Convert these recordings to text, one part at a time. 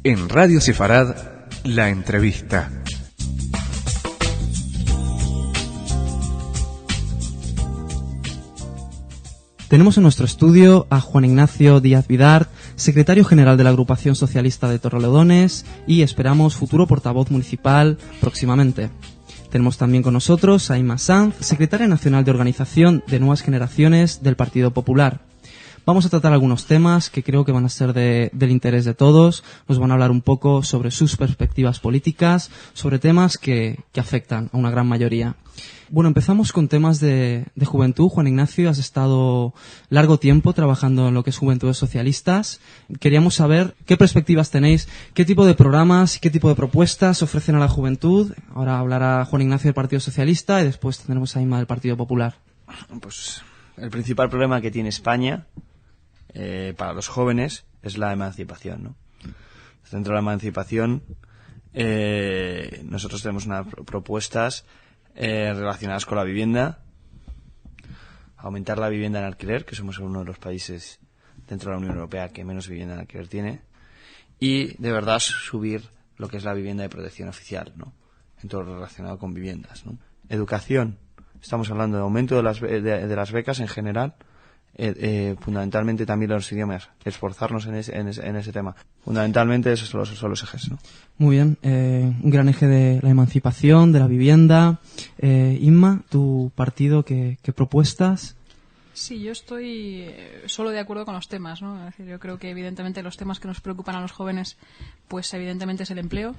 En Radio Sefarad, la entrevista. Tenemos en nuestro estudio a Juan Ignacio Díaz Vidart, secretario general de la Agrupación Socialista de Torrelodones y esperamos futuro portavoz municipal próximamente. Tenemos también con nosotros a Inma Sanz, secretaria nacional de Organización de Nuevas Generaciones del Partido Popular. Vamos a tratar algunos temas que creo que van a ser del interés de todos. Nos van a hablar un poco sobre sus perspectivas políticas, sobre temas que afectan a una gran mayoría. Bueno, empezamos con temas de juventud. Juan Ignacio, has estado largo tiempo trabajando en lo que es Juventudes Socialistas. Queríamos saber qué perspectivas tenéis, qué tipo de programas y qué tipo de propuestas ofrecen a la juventud. Ahora hablará Juan Ignacio del Partido Socialista y después tendremos a Inma del Partido Popular. Pues el principal problema que tiene España para los jóvenes es la emancipación, ¿no? Dentro de la emancipación nosotros tenemos unas propuestas relacionadas con la vivienda, aumentar la vivienda en alquiler, que somos uno de los países dentro de la Unión Europea que menos vivienda en alquiler tiene, y de verdad subir lo que es la vivienda de protección oficial, ¿no? En todo lo relacionado con viviendas, ¿no? Educación, estamos hablando de aumento de las becas en general, fundamentalmente también los idiomas, esforzarnos en ese tema. Fundamentalmente esos son los ejes, ¿no? Muy bien, un gran eje de la emancipación, de la vivienda. Inma, tu partido, ¿qué propuestas? Sí, yo estoy solo de acuerdo con los temas, ¿no? Es decir, yo creo que evidentemente los temas que nos preocupan a los jóvenes, pues evidentemente es el empleo.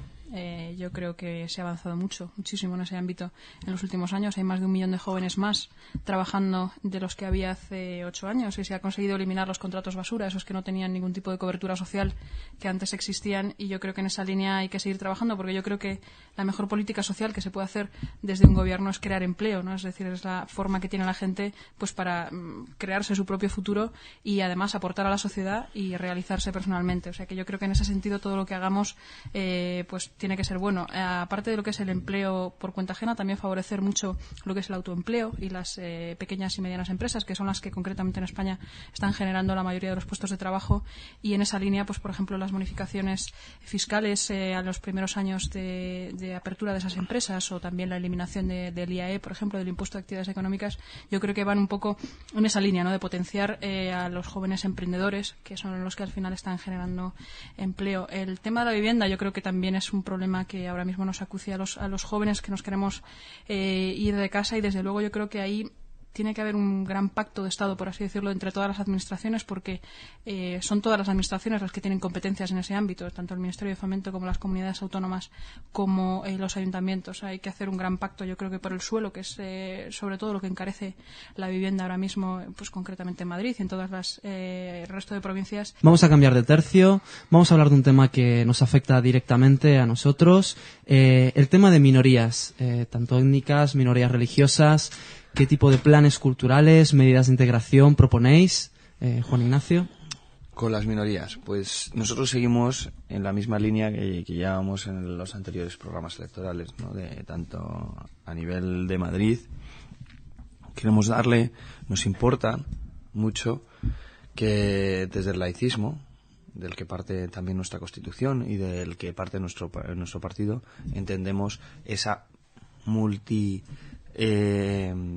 Yo creo que se ha avanzado muchísimo en ese ámbito en los últimos años. Hay más de 1 millón de jóvenes más trabajando de los que había hace 8 años y se ha conseguido eliminar los contratos basura, esos que no tenían ningún tipo de cobertura social que antes existían, y yo creo que en esa línea hay que seguir trabajando, porque yo creo que la mejor política social que se puede hacer desde un gobierno es crear empleo, ¿no? Es decir, es la forma que tiene la gente pues para crearse su propio futuro y además aportar a la sociedad y realizarse personalmente. O sea que yo creo que en ese sentido todo lo que hagamos pues tiene que ser bueno. Aparte de lo que es el empleo por cuenta ajena, también favorecer mucho lo que es el autoempleo y las pequeñas y medianas empresas, que son las que concretamente en España están generando la mayoría de los puestos de trabajo, y en esa línea pues por ejemplo las bonificaciones fiscales a los primeros años de apertura de esas empresas, o también la eliminación del IAE, por ejemplo, del impuesto de actividades económicas, yo creo que van un poco en esa línea, ¿no? De potenciar a los jóvenes emprendedores, que son los que al final están generando empleo. El tema de la vivienda yo creo que también es un problema que ahora mismo nos acucia a los jóvenes que nos queremos ir de casa, y desde luego yo creo que ahí tiene que haber un gran pacto de Estado, por así decirlo, entre todas las administraciones, porque son todas las administraciones las que tienen competencias en ese ámbito, tanto el Ministerio de Fomento como las comunidades autónomas como los ayuntamientos. Hay que hacer un gran pacto, yo creo que por el suelo, que es sobre todo lo que encarece la vivienda ahora mismo, pues concretamente en Madrid y en todas las el resto de provincias. Vamos a cambiar de tercio, vamos a hablar de un tema que nos afecta directamente a nosotros, el tema de minorías, tanto étnicas, minorías religiosas. ¿Qué tipo de planes culturales, medidas de integración proponéis, Juan Ignacio? Con las minorías, pues nosotros seguimos en la misma línea que llevábamos en los anteriores programas electorales, ¿no? Tanto a nivel de Madrid. Nos importa mucho que desde el laicismo, del que parte también nuestra Constitución y del que parte nuestro partido, entendemos esa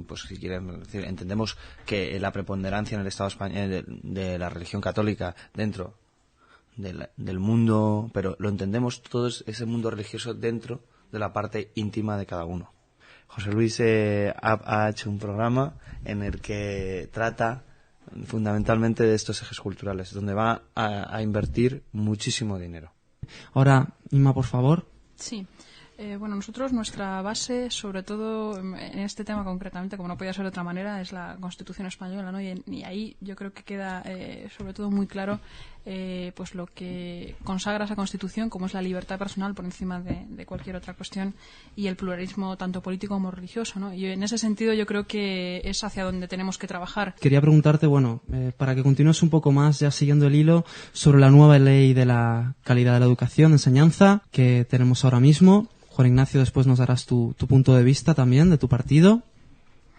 pues si quieren decir, entendemos que la preponderancia en el Estado español de la religión católica dentro del mundo, pero lo entendemos todo ese mundo religioso dentro de la parte íntima de cada uno. José Luis ha hecho un programa en el que trata fundamentalmente de estos ejes culturales, donde va a invertir muchísimo dinero. Ahora, Inma, por favor. Sí. Bueno, nosotros nuestra base, sobre todo en este tema concretamente, como no podía ser de otra manera, es la Constitución española, ¿no? Y ahí yo creo que queda sobre todo muy claro pues lo que consagra esa Constitución, como es la libertad personal por encima de cualquier otra cuestión, y el pluralismo tanto político como religioso, ¿no? Y en ese sentido yo creo que es hacia donde tenemos que trabajar. Quería preguntarte, bueno, para que continúes un poco más, ya siguiendo el hilo, sobre la nueva ley de la calidad de la educación, de enseñanza, que tenemos ahora mismo. Juan Ignacio, después nos darás tu punto de vista también de tu partido.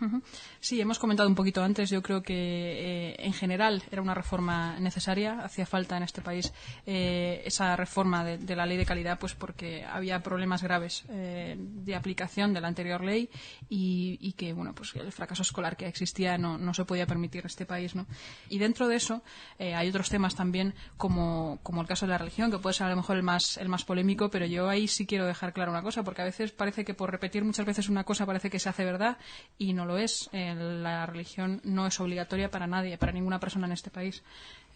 Uh-huh. Sí, hemos comentado un poquito antes. Yo creo que en general era una reforma necesaria. Hacía falta en este país esa reforma de la ley de calidad, pues porque había problemas graves de aplicación de la anterior ley y que, bueno, pues el fracaso escolar que existía no se podía permitir en este país, ¿no? Y dentro de eso hay otros temas también como el caso de la religión, que puede ser a lo mejor el más polémico, pero yo ahí sí quiero dejar claro una cosa, porque a veces parece que por repetir muchas veces una cosa parece que se hace verdad y no lo es. La religión no es obligatoria para nadie, para ninguna persona en este país.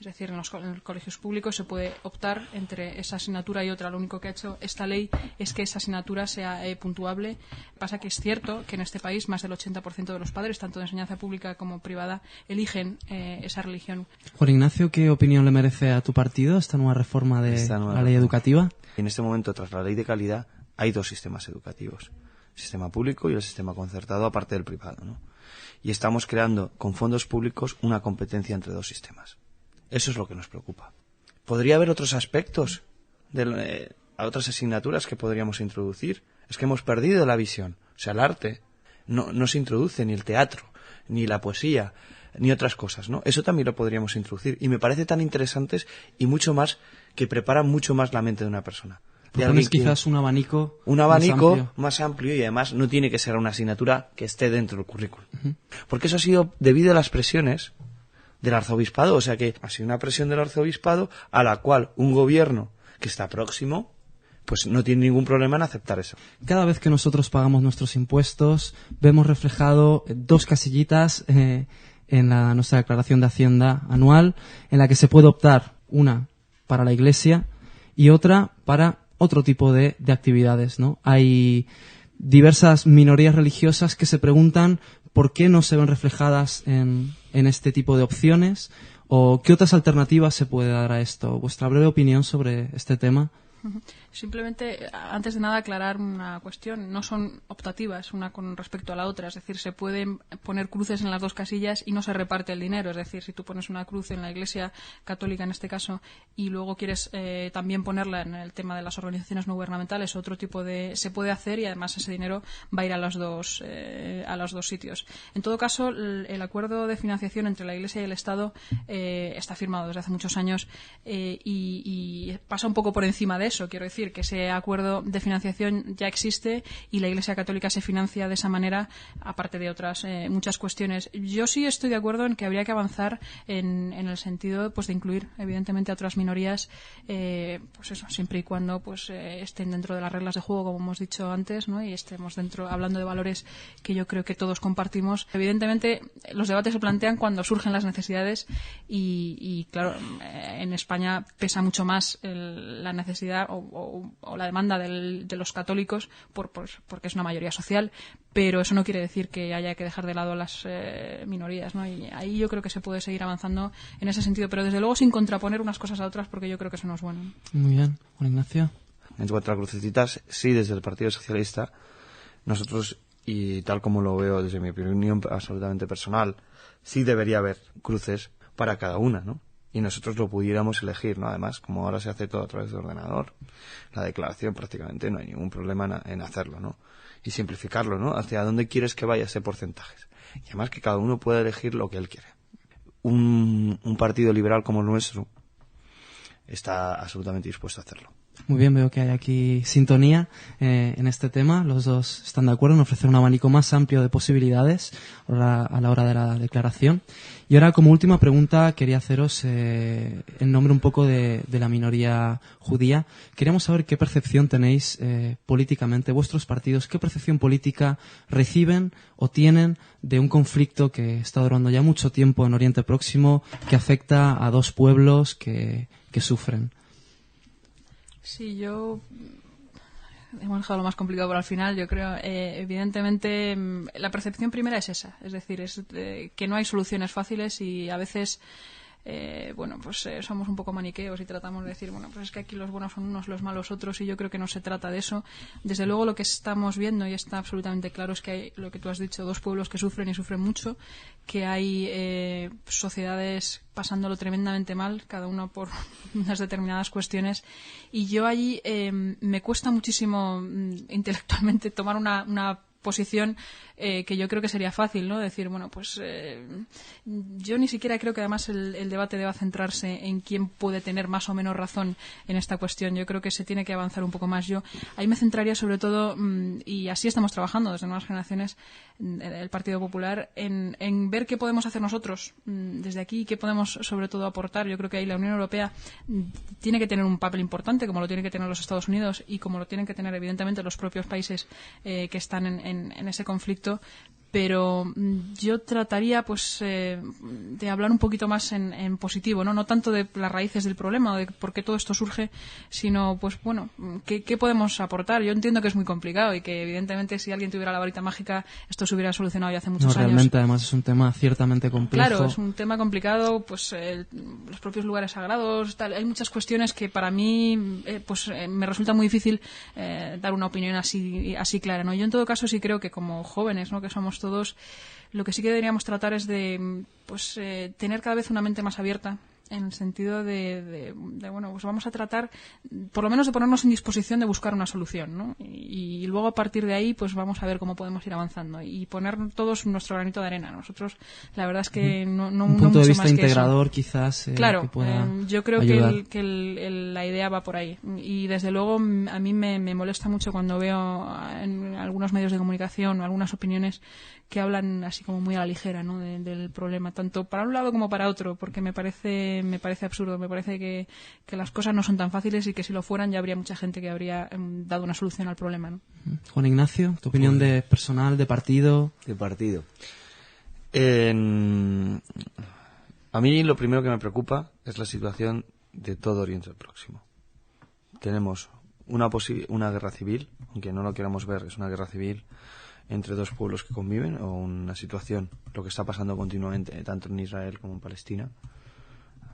Es decir, en los colegios públicos se puede optar entre esa asignatura y otra. Lo único que ha hecho esta ley es que esa asignatura sea puntuable. Pasa que es cierto que en este país más del 80% de los padres, tanto de enseñanza pública como privada, eligen esa religión. Juan Ignacio, ¿qué opinión le merece a tu partido esta nueva reforma de la ley educativa? En este momento, tras la ley de calidad, hay dos sistemas educativos. El sistema público y el sistema concertado, aparte del privado, ¿no? Y estamos creando, con fondos públicos, una competencia entre dos sistemas. Eso es lo que nos preocupa. ¿Podría haber otros aspectos, otras asignaturas que podríamos introducir? Es que hemos perdido la visión. O sea, el arte no se introduce, ni el teatro, ni la poesía, ni otras cosas, ¿no? Eso también lo podríamos introducir. Y me parece tan interesantes y mucho más, que preparan mucho más la mente de una persona. Propones quizás un abanico más amplio y además no tiene que ser una asignatura que esté dentro del currículum. Porque eso ha sido debido a las presiones del arzobispado, o sea que ha sido una presión del arzobispado a la cual un gobierno que está próximo pues no tiene ningún problema en aceptar eso. Cada vez que nosotros pagamos nuestros impuestos vemos reflejado dos casillitas en nuestra declaración de Hacienda anual, en la que se puede optar una para la Iglesia y otra para otro tipo de actividades, ¿no? Hay diversas minorías religiosas que se preguntan por qué no se ven reflejadas en este tipo de opciones o qué otras alternativas se puede dar a esto. ¿Vuestra breve opinión sobre este tema? Simplemente, antes de nada, aclarar una cuestión. No son optativas una con respecto a la otra. Es decir, se pueden poner cruces en las dos casillas y no se reparte el dinero. Es decir, si tú pones una cruz en la Iglesia Católica, en este caso, y luego quieres también ponerla en el tema de las organizaciones no gubernamentales, otro tipo se puede hacer y además ese dinero va a ir a los dos sitios. En todo caso, el acuerdo de financiación entre la Iglesia y el Estado está firmado desde hace muchos años y pasa un poco por encima de eso. Quiero decir que ese acuerdo de financiación ya existe y la Iglesia Católica se financia de esa manera, aparte de otras muchas cuestiones. Yo sí estoy de acuerdo en que habría que avanzar en el sentido pues de incluir evidentemente a otras minorías, pues eso, siempre y cuando pues estén dentro de las reglas de juego, como hemos dicho antes, ¿no? Y estemos dentro hablando de valores que yo creo que todos compartimos. Evidentemente los debates se plantean cuando surgen las necesidades y claro, en España pesa mucho más la necesidad o la demanda de los católicos porque es una mayoría social, pero eso no quiere decir que haya que dejar de lado a las minorías, ¿no? Y ahí yo creo que se puede seguir avanzando en ese sentido, pero desde luego sin contraponer unas cosas a otras, porque yo creo que eso no es bueno. Muy bien. Juan Ignacio. En cuanto a crucecitas, sí, desde el Partido Socialista, nosotros, y tal como lo veo desde mi opinión absolutamente personal, sí debería haber cruces para cada una, ¿no? Y nosotros lo pudiéramos elegir, ¿no? Además, como ahora se hace todo a través de ordenador, la declaración prácticamente no hay ningún problema en hacerlo, ¿no? Y simplificarlo, ¿no? Hacia dónde quieres que vaya ese porcentaje. Y además que cada uno pueda elegir lo que él quiere. Un partido liberal como el nuestro está absolutamente dispuesto a hacerlo. Muy bien, veo que hay aquí sintonía en este tema. Los dos están de acuerdo en ofrecer un abanico más amplio de posibilidades a la hora de la declaración. Y ahora, como última pregunta, quería haceros en nombre un poco de la minoría judía. Queríamos saber qué percepción tenéis políticamente, vuestros partidos, qué percepción política reciben o tienen de un conflicto que está durando ya mucho tiempo en Oriente Próximo, que afecta a dos pueblos que sufren. Sí, yo hemos dejado lo más complicado para el final. Yo creo, evidentemente, la percepción primera es esa, es decir, es que no hay soluciones fáciles y a veces, somos un poco maniqueos y tratamos de decir, bueno, pues es que aquí los buenos son unos, los malos otros, y yo creo que no se trata de eso. Desde luego, lo que estamos viendo y está absolutamente claro es que hay, lo que tú has dicho, dos pueblos que sufren y sufren mucho, que hay sociedades pasándolo tremendamente mal, cada uno por unas determinadas cuestiones, y yo allí me cuesta muchísimo intelectualmente tomar una posición que yo creo que sería fácil, ¿no? Decir, bueno, pues yo ni siquiera creo que además el debate deba centrarse en quién puede tener más o menos razón en esta cuestión. Yo creo que se tiene que avanzar un poco más. Yo ahí me centraría sobre todo, y así estamos trabajando desde Nuevas Generaciones, el Partido Popular, en ver qué podemos hacer nosotros desde aquí, qué podemos sobre todo aportar. Yo creo que ahí la Unión Europea tiene que tener un papel importante, como lo tienen que tener los Estados Unidos y como lo tienen que tener evidentemente los propios países que están en ese conflicto. Pero yo trataría pues de hablar un poquito más en positivo, no tanto de las raíces del problema o de por qué todo esto surge, sino pues bueno, ¿qué podemos aportar? Yo entiendo que es muy complicado y que evidentemente si alguien tuviera la varita mágica esto se hubiera solucionado ya hace muchos años. Realmente además es un tema ciertamente complejo. Claro, es un tema complicado, pues los propios lugares sagrados, tal. Hay muchas cuestiones que para mí me resulta muy difícil dar una opinión así clara, ¿no? Yo en todo caso sí creo que como jóvenes, ¿no?, que somos todos, lo que sí que deberíamos tratar es de tener cada vez una mente más abierta, en el sentido de bueno, pues vamos a tratar por lo menos de ponernos en disposición de buscar una solución, ¿no? Y luego a partir de ahí pues vamos a ver cómo podemos ir avanzando y poner todos nuestro granito de arena. Nosotros la verdad es que no un punto de vista integrador eso. Quizás claro, que pueda yo creo ayudar. que la idea va por ahí y desde luego a mí me molesta mucho cuando veo en algunos medios de comunicación o algunas opiniones que hablan así como muy a la ligera, ¿no?, del problema, tanto para un lado como para otro, porque me parece absurdo, me parece que las cosas no son tan fáciles y que si lo fueran ya habría mucha gente que habría dado una solución al problema, ¿no? Juan Ignacio, tu opinión de personal, de partido. De partido. A mí lo primero que me preocupa es la situación de todo Oriente Próximo. Tenemos una guerra civil, aunque no lo queramos ver, es una guerra civil entre dos pueblos que conviven, o una situación, lo que está pasando continuamente tanto en Israel como en Palestina.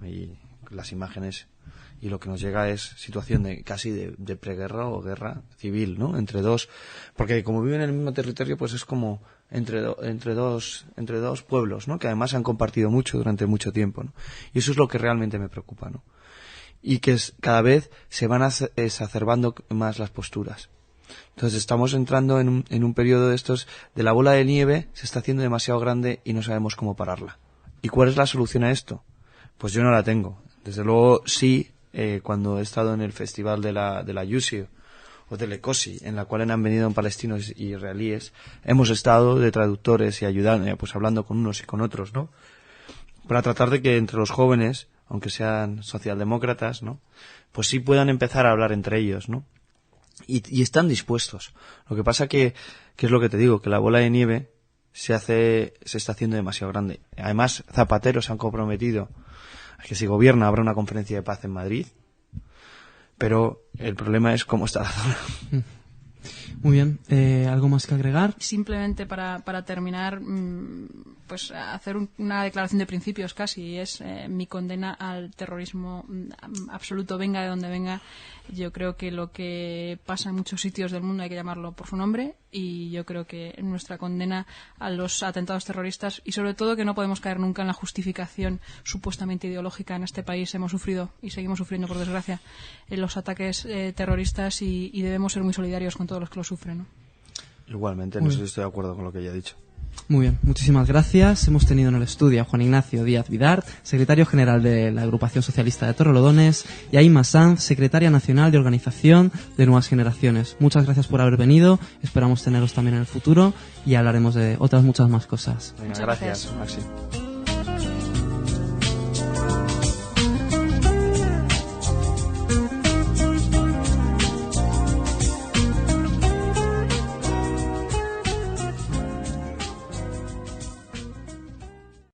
Y las imágenes y lo que nos llega es situación casi de preguerra o guerra civil, ¿no?, entre dos, porque como viven en el mismo territorio pues es como entre dos pueblos, ¿no?, que además han compartido mucho durante mucho tiempo, ¿no? Y eso es lo que realmente me preocupa, ¿no? Y que cada vez se van exacerbando más las posturas. Entonces estamos entrando en un periodo de estos de la bola de nieve, se está haciendo demasiado grande y no sabemos cómo pararla. ¿Y cuál es la solución a esto? Pues yo no la tengo. Desde luego sí, cuando he estado en el festival de la Yusio o del ECOSI, en la cual han venido palestinos y israelíes, hemos estado de traductores y ayudando, pues hablando con unos y con otros, ¿no?, para tratar de que entre los jóvenes, aunque sean socialdemócratas, ¿no?, pues sí puedan empezar a hablar entre ellos, ¿no? Y están dispuestos. Lo que pasa que es lo que te digo, que la bola de nieve se está haciendo demasiado grande. Además, Zapatero se han comprometido a que si gobierna habrá una conferencia de paz en Madrid, pero el problema es cómo está la zona. Muy bien, ¿algo más que agregar? Simplemente para terminar, pues hacer una declaración de principios casi, y es mi condena al terrorismo absoluto, venga de donde venga. Yo creo que lo que pasa en muchos sitios del mundo hay que llamarlo por su nombre, y yo creo que nuestra condena a los atentados terroristas, y sobre todo que no podemos caer nunca en la justificación supuestamente ideológica. En este país hemos sufrido y seguimos sufriendo, por desgracia, en los ataques terroristas, y debemos ser muy solidarios con todos los que lo sufren, ¿no? Igualmente, no sé si estoy de acuerdo con lo que ella ha dicho. Muy bien, muchísimas gracias. Hemos tenido en el estudio a Juan Ignacio Díaz Vidart, secretario general de la Agrupación Socialista de Torrelodones, y a Inma Sanz, secretaria nacional de Organización de Nuevas Generaciones. Muchas gracias por haber venido, esperamos teneros también en el futuro y hablaremos de otras muchas más cosas. Venga, gracias, Maxi.